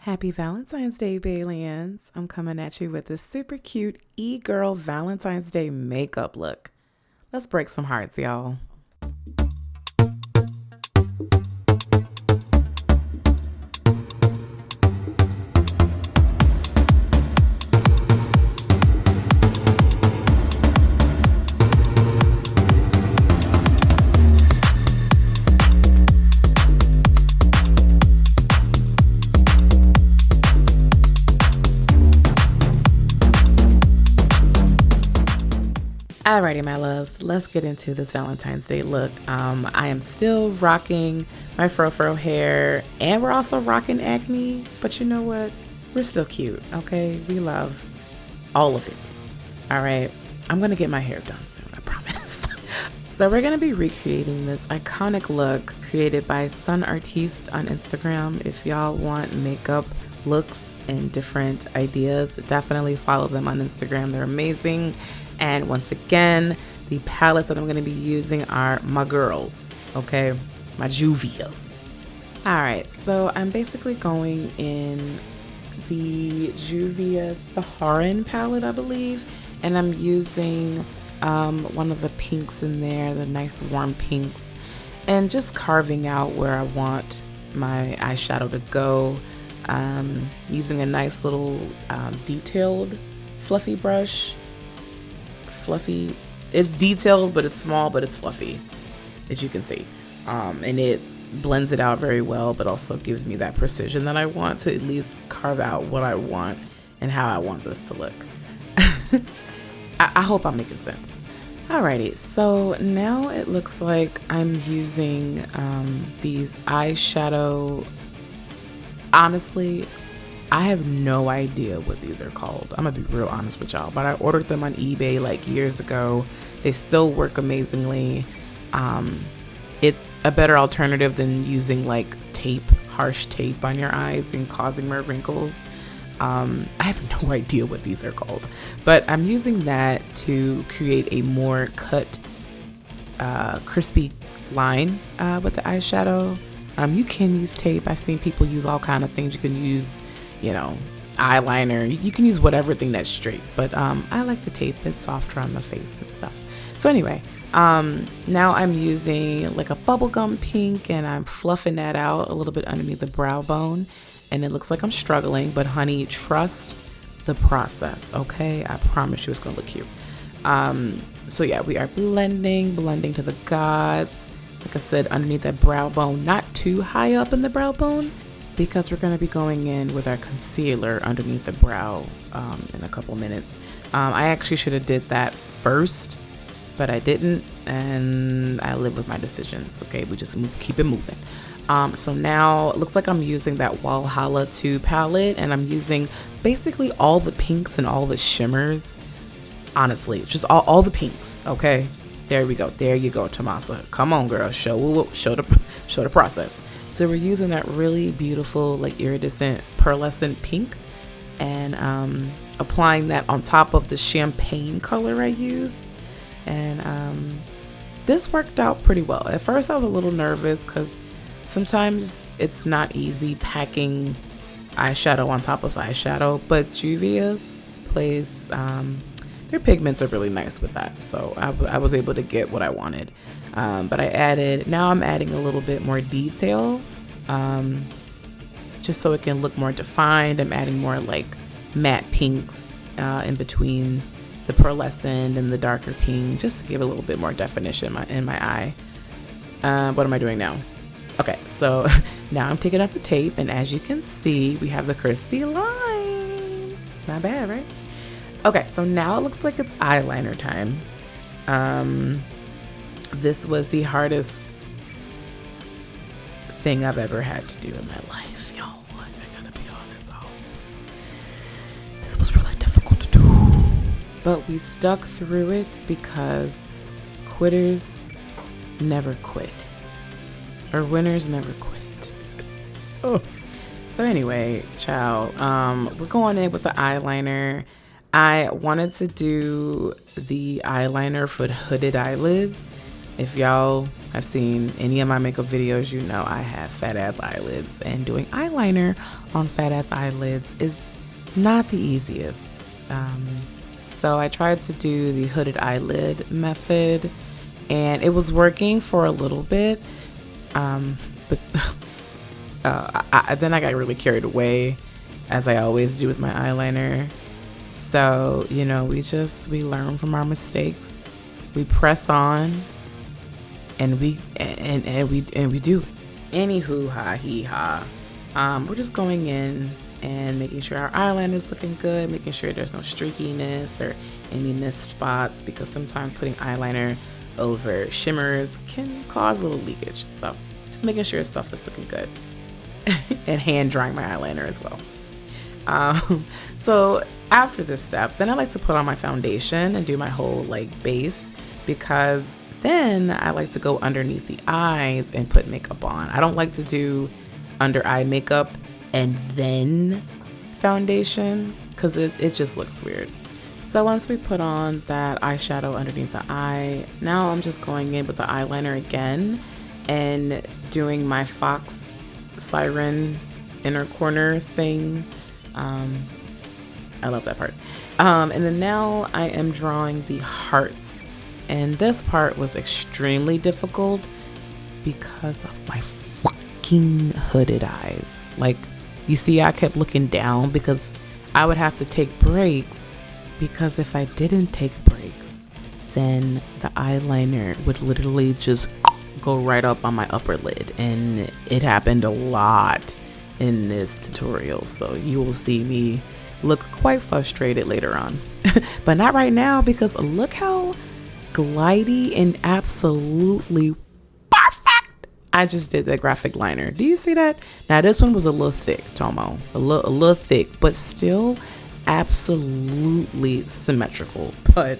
Happy Valentine's Day, Balians. I'm coming at you with this super cute e-girl Valentine's Day makeup look. Let's break some hearts, y'all. Alrighty, my loves, let's get into this Valentine's Day look. I am still rocking my fro hair, and we're also rocking acne, but you know what? We're still cute, okay? We love all of it. All right, I'm gonna get my hair done soon, I promise. So we're gonna be recreating this iconic look created by Sun Artiste on Instagram. If y'all want makeup looks and different ideas, definitely follow them on Instagram. They're amazing. And once again, the palettes that I'm going to be using are my girls, okay? My juvias. All right, so I'm basically going in the Juvia Saharan palette, I believe. And I'm using one of the pinks in there, the nice warm pinks. And just carving out where I want my eyeshadow to go. Using a nice little detailed fluffy brush. Fluffy, it's detailed, but it's small, but it's fluffy, as you can see, and it blends it out very well, but also gives me that precision that I want to at least carve out what I want and how I want this to look. I hope I'm making sense. Alrighty, so now it looks like I'm using these eyeshadow. Honestly, I have no idea what these are called. I'm gonna be real honest with y'all, but I ordered them on eBay like years ago. They still work amazingly. It's a better alternative than using like tape, harsh tape on your eyes and causing more wrinkles. I have no idea what these are called, but I'm using that to create a more cut, crispy line with the eyeshadow. You can use tape. I've seen people use all kind of things. You can use, you know, eyeliner. You can use whatever thing that's straight, but I like the tape. It's softer on the face and stuff. So anyway, now I'm using like a bubblegum pink, and I'm fluffing that out a little bit underneath the brow bone, and it looks like I'm struggling, but honey, trust the process, okay? I promise you it's gonna look cute. So yeah, we are blending to the gods. Like I said, underneath that brow bone, not too high up in the brow bone, because we're going to be going in with our concealer underneath the brow in a couple minutes. I actually should have did that first, but I didn't, and I live with my decisions. Okay, we just keep it moving. So now it looks like I'm using that Walhalla 2 palette, and I'm using basically all the pinks and all the shimmers. Honestly, just all the pinks. Okay, there we go. There you go, Tomasa. Come on, girl. Show the process. So we're using that really beautiful, like iridescent, pearlescent pink, and applying that on top of the champagne color I used. And this worked out pretty well. At first I was a little nervous because sometimes it's not easy packing eyeshadow on top of eyeshadow, but Juvia's plays, their pigments are really nice with that. So I was able to get what I wanted. But now I'm adding a little bit more detail, just so it can look more defined. I'm adding more like matte pinks in between the pearlescent and the darker pink, just to give a little bit more definition in my eye. What am I doing now? Okay, so now I'm taking up the tape, and as you can see, we have the crispy lines. Not bad, right? Okay, so now it looks like it's eyeliner time. This was the hardest thing I've ever had to do in my life, y'all. I gotta be honest. This was really difficult to do, but we stuck through it because quitters never quit, or winners never quit. Oh. So anyway, child, we're going in with the eyeliner. I wanted to do the eyeliner for the hooded eyelids, If y'all have seen any of my makeup videos, you know I have fat ass eyelids, and doing eyeliner on fat ass eyelids is not the easiest. So I tried to do the hooded eyelid method, and it was working for a little bit, but then I got really carried away, as I always do with my eyeliner. So, you know, we learn from our mistakes, we press on, and we do. Anywho, we're just going in and making sure our eyeliner is looking good, making sure there's no streakiness or any missed spots, because sometimes putting eyeliner over shimmers can cause a little leakage. So just making sure stuff is looking good and hand drying my eyeliner as well. So after this step, then I like to put on my foundation and do my whole like base, because then I like to go underneath the eyes and put makeup on. I don't like to do under eye makeup and then foundation, because it just looks weird. So once we put on that eyeshadow underneath the eye, now I'm just going in with the eyeliner again and doing my fox siren inner corner thing. I love that part. And then now I am drawing the hearts, and this part was extremely difficult because of my fucking hooded eyes. Like, you see, I kept looking down because I would have to take breaks, because if I didn't take breaks, then the eyeliner would literally just go right up on my upper lid, and it happened a lot in this tutorial, so you will see me look quite frustrated later on. But not right now, because look how glidey and absolutely perfect I just did that graphic liner. Do you see that? Now this one was a little thick, Tomo, a little thick, but still absolutely symmetrical. But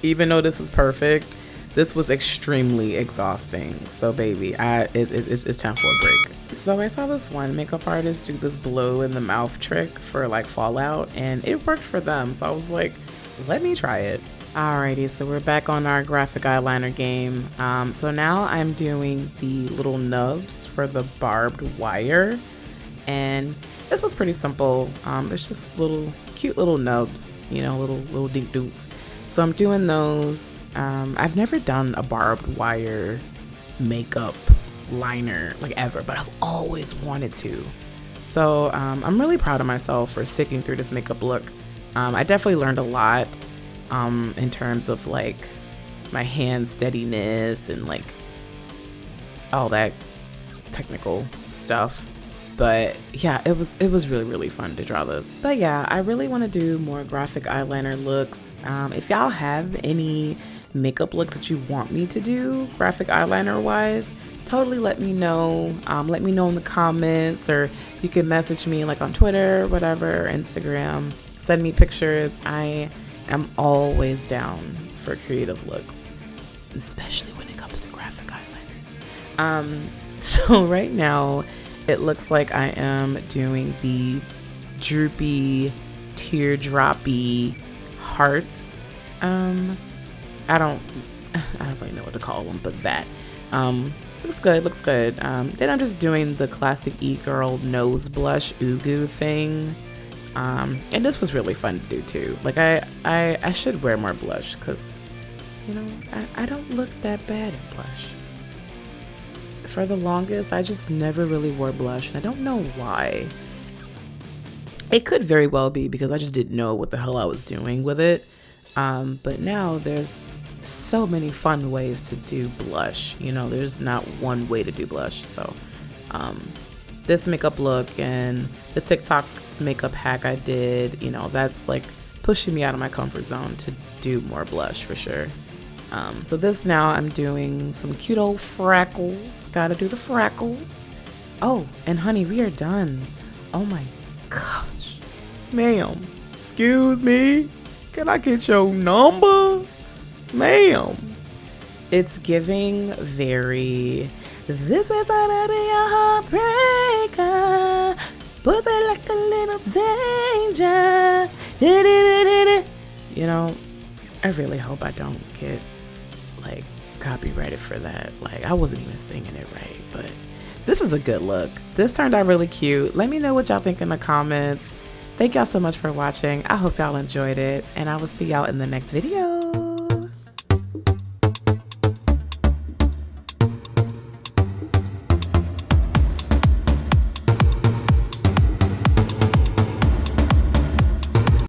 even though this is perfect, this was extremely exhausting. So baby, it's time for a break. So I saw this one makeup artist do this blow in the mouth trick for like Fallout, and it worked for them. So I was like, let me try it. Alrighty, so we're back on our graphic eyeliner game. So now I'm doing the little nubs for the barbed wire, and this was pretty simple. It's just little cute little nubs, you know, little dink dooks. So I'm doing those. I've never done a barbed wire makeup liner like ever, but I've always wanted to. So I'm really proud of myself for sticking through this makeup look. I definitely learned a lot in terms of like my hand steadiness and like all that technical stuff. But yeah, it was really fun to draw this. But yeah, I really want to do more graphic eyeliner looks. If y'all have any makeup looks that you want me to do graphic eyeliner wise, totally let me know. Let me know in the comments, or you can message me like on Twitter, whatever, Instagram. Send me pictures. I am always down for creative looks, especially when it comes to graphic eyeliner. So right now it looks like I am doing the droopy, teardroppy hearts. I don't really know what to call them, but that looks good. Then I'm just doing the classic egirl nose blush Ugu thing, and this was really fun to do too. Like I should wear more blush, because you know I don't look that bad in blush. For the longest, I just never really wore blush, and I don't know why. It could very well be because I just didn't know what the hell I was doing with it. But now there's so many fun ways to do blush. You know, there's not one way to do blush. So this makeup look and the TikTok makeup hack I did, you know, that's like pushing me out of my comfort zone to do more blush for sure. So this now I'm doing some cute old freckles. Gotta do the freckles. Oh, and honey, we are done. Oh my gosh. Ma'am, excuse me. Can I get your number? Ma'am. It's giving very, this is gonna be a heartbreaker. Pussy like a little danger. You know, I really hope I don't get like copyrighted for that. Like, I wasn't even singing it right, but this is a good look. This turned out really cute. Let me know what y'all think in the comments. Thank y'all so much for watching. I hope y'all enjoyed it, and I will see y'all in the next video.